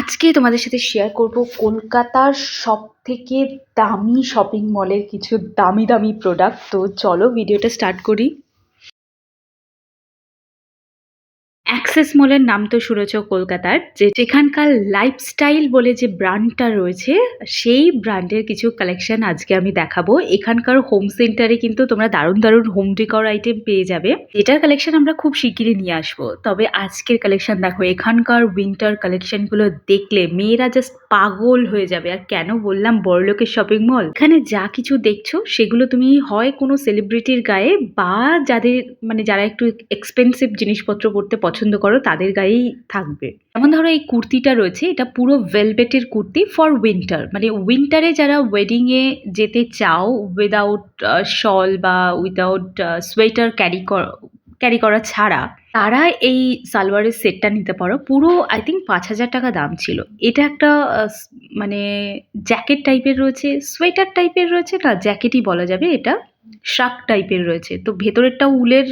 আজকে তোমাদের সাথে শেয়ার করব কলকাতার সবথেকে দামি শপিং মলের কিছু দামি দামি প্রোডাক্ট। তো চলো ভিডিওটা স্টার্ট করি। অ্যাক্সেস মলের নাম তো শুনেছ কলকাতার, যেখানকার লাইফস্টাইল বলে যে ব্র্যান্ডটা রয়েছে, সেই ব্র্যান্ডের কিছু কালেকশন আজকে আমি দেখাবো। এখানকার হোম সেন্টারে কিন্তু তোমরা দারুণ দারুণ হোম ডেকর আইটেম পেয়ে যাবে, এটার কালেকশন আমরা খুব শিগগিরই নিয়ে আসবো। তবে আজকের কালেকশন দেখো, এখানকার উইন্টার কালেকশনগুলো দেখলে মেয়েরা জাস্ট পাগল হয়ে যাবে। আর কেন বললাম বড়লোকের শপিং মল, এখানে যা কিছু দেখছো সেগুলো তুমি হয় কোনো সেলিব্রিটির গায়ে বা যাদের যারা একটু এক্সপেন্সিভ জিনিসপত্র পরতে পছন্দ করো তাদের গায়েই থাকবে। যেমন ধরো এই কুর্তিটা রয়েছে, এটা পুরো ভেলভেটের কুর্তি ফর উইন্টার, মানে উইন্টারে যারা ওয়েডিং এ যেতে চাও উইদাউট শল বা উইদাউট সোয়েটার ক্যারি করা ছাড়া, তারা এই সালোয়ারের সেটটা নিতে পারো। পুরো আই থিঙ্ক ৫,০০০ টাকা দাম ছিল। এটা একটা মানে জ্যাকেট টাইপের রয়েছে, সোয়েটার টাইপের রয়েছে, না জ্যাকেটই বলা যাবে, এটা শার্ক টাইপের রয়েছে। তো ভেতরেরটা উলের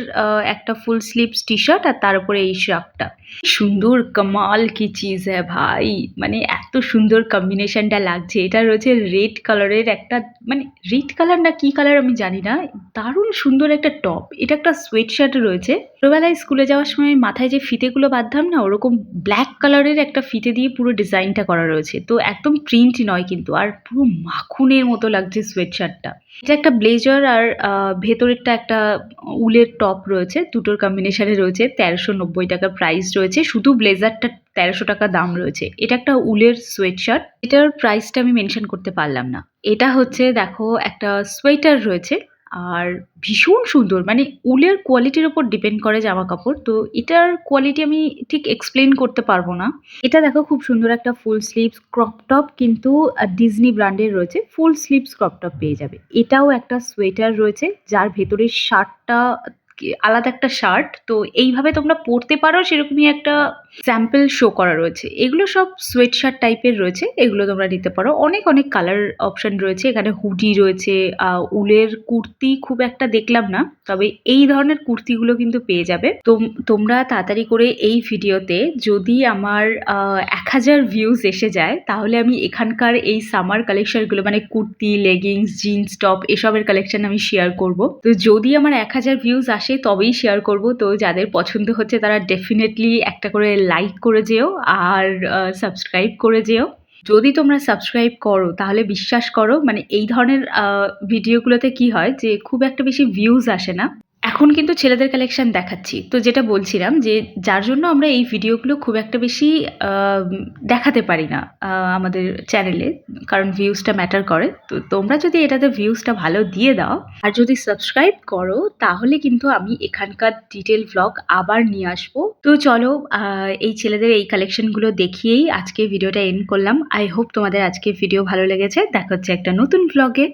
একটা ফুল স্লিভস টি শার্ট, আর তার উপরে এই শার্কটা। সুন্দর, কামাল কি চিজ হ্যাঁ ভাই, মানে এত সুন্দর কম্বিনেশনটা লাগছে। এটা রয়েছে রেড কালারের একটা, মানে রেড কালার না কি কালার আমি জানি না, দারুণ সুন্দর একটা টপ। এটা একটা সোয়েট শার্ট রয়েছে। ছোটবেলায় স্কুলে যাওয়ার সময় মাথায় যে ফিতেগুলো বাঁধতাম না, ওরকম ব্ল্যাক কালারের একটা ফিতে দিয়ে পুরো ডিজাইনটা করা রয়েছে। তো একদম প্রিন্ট নয় কিন্তু, আর পুরো মাখনের মতো লাগছে সোয়েট শার্টটা। এটা একটা ব্লেজার, আর ভেতরেরটা একটা উলের টপ রয়েছে। দুটোর কম্বিনেশনে রয়েছে। ১৩৯০ টাকা প্রাইস রয়েছে। শুধু ব্লেজারটা ১৩০০ টাকা দাম রয়েছে। এটা একটা উলের সোয়েট শার্ট, এটার প্রাইসটা আমি মেনশন করতে পারলাম না। এটা হচ্ছে দেখো একটা সোয়েটার রয়েছে, আর ভীষণ সুন্দর, মানে উলের কোয়ালিটির ওপর ডিপেন্ড করে জামা কাপড়। তো এটার কোয়ালিটি আমি ঠিক এক্সপ্লেন করতে পারবো না। এটা দেখো খুব সুন্দর একটা ফুল স্লিভস ক্রপ টপ, কিন্তু ডিজনি ব্র্যান্ডের রয়েছে। ফুল স্লিভস ক্রপ টপ পেয়ে যাবে। এটাও একটা সোয়েটার রয়েছে, যার ভেতরের শার্টটা আলাদা একটা শার্ট। তো এইভাবে তোমরা পরতে পারো, সেরকমই একটা স্যাম্পল শো করা রয়েছে। এগুলো সব সোয়েট শার্ট টাইপের রয়েছে, এগুলো তোমরা নিতে পারো। অনেক অনেক কালার অপশন রয়েছে এখানে। হুডি রয়েছে, উলের কুর্তি খুব একটা দেখলাম না, তবে এই ধরনের কুর্তিগুলো কিন্তু পেয়ে যাবে। তোমরা তাড়াতাড়ি করে এই ভিডিওতে যদি আমার ১,০০০ ভিউজ এসে যায়, তাহলে আমি এখানকার এই সামার কালেকশনগুলো, মানে কুর্তি, লেগিংস, জিন্স টপ, এসবের কালেকশন আমি শেয়ার করব। তো যদি আমার ১,০০০ ভিউজ আসে তবেই শেয়ার করব। তো যাদের পছন্দ হচ্ছে তারা ডেফিনেটলি একটা করে লাইক করে যেও, আর সাবস্ক্রাইব করে যেও। যদি তোমরা সাবস্ক্রাইব করো তাহলে বিশ্বাস করো, মানে এই ধরনের ভিডিওগুলোতে কি হয় যে খুব একটা বেশি ভিউজ আসে না। এখন কিন্তু ছেলেদের কালেকশন দেখাচ্ছি, তো যেটা বলছিলাম যে যার জন্য আমরা এই ভিডিওগুলো খুব একটা বেশি দেখাতে পারি না আমাদের চ্যানেলে, কারণ ভিউজটা ম্যাটার করে। তো তোমরা যদি এটাতে ভিউজটা ভালো দিয়ে দাও আর যদি সাবস্ক্রাইব করো, তাহলে কিন্তু আমি এখানকার ডিটেল ভ্লগ আবার নিয়ে আসবো। তো চলো এই ছেলেদের এই কালেকশনগুলো দেখিয়েই আজকে ভিডিওটা এন্ড করলাম। আই হোপ তোমাদের আজকে ভিডিও ভালো লেগেছে। দেখা হচ্ছে একটা নতুন ভ্লগে।